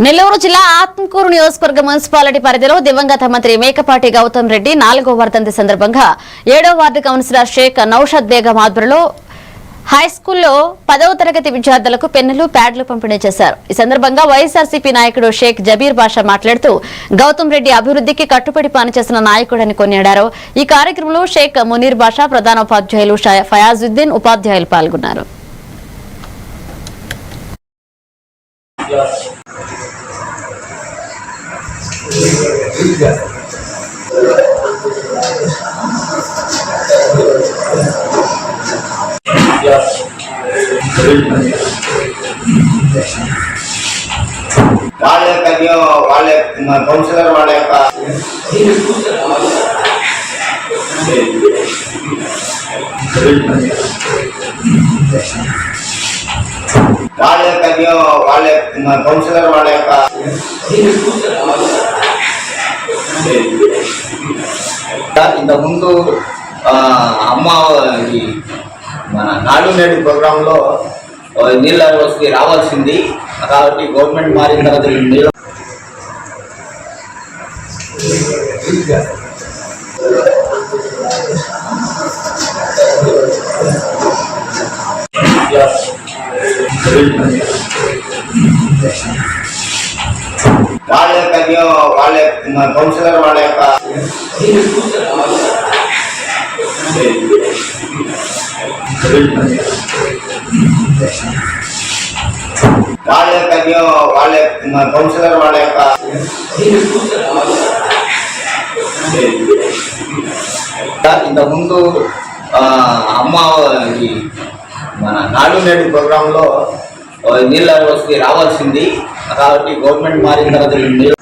నెల్లూరు జిల్లా ఆత్మకూరు నియోజకవర్గ మున్సిపాలిటీ పరిధిలో దివంగత మంత్రి మేకపాటి గౌతమ్ రెడ్డి 4వ వర్ధంతి సందర్భంగా 7వ వార్డు కౌన్సిలర్ షేక్ నౌషద్ బేగం ఆధ్వర్యంలో హైస్కూల్లో 10వ తరగతి విద్యార్థులకు పెన్నులు ప్యాడ్లు పంపిణీ చేశారు। ఈ సందర్భంగా వైఎస్ఆర్సీపీ నాయకుడు షేక్ జబీర్ బాషా మాట్లాడుతూ గౌతమ్ రెడ్డి అభివృద్ధికి కట్టుబడి పనిచేసిన నాయకుడని కొనియాడారు। ఈ కార్యక్రమంలో షేక్ మునీర్ బాషా, ప్రధానోపాధ్యాయులు ఫయాజుద్దీన్, ఉపాధ్యాయులు పాల్గొన్నారు। వాళ్ళ కౌన్సిలర్ వాళ్ళ యొక్క కౌన్సిలర్ వాళ్ళ యొక్క ఇంతకుముందు అమ్మ మన నాడు నేడు ప్రోగ్రాంలో నీళ్ళ వసతి రావాల్సింది, కాబట్టి గవర్నమెంట్ మారిన తర్వాత నీళ్ళు వాళ్ళ కౌన్సిలర్ వాళ్ళ యొక్క కౌన్సిలర్ వాళ్ళ యొక్క ఇంతకుముందు అమ్మ మన నాడు నేడు ప్రోగ్రాంలో నీళ్ళ వసతి రావాల్సింది, కాబట్టి గవర్నమెంట్ మారిన తర్వాత నీళ్ళు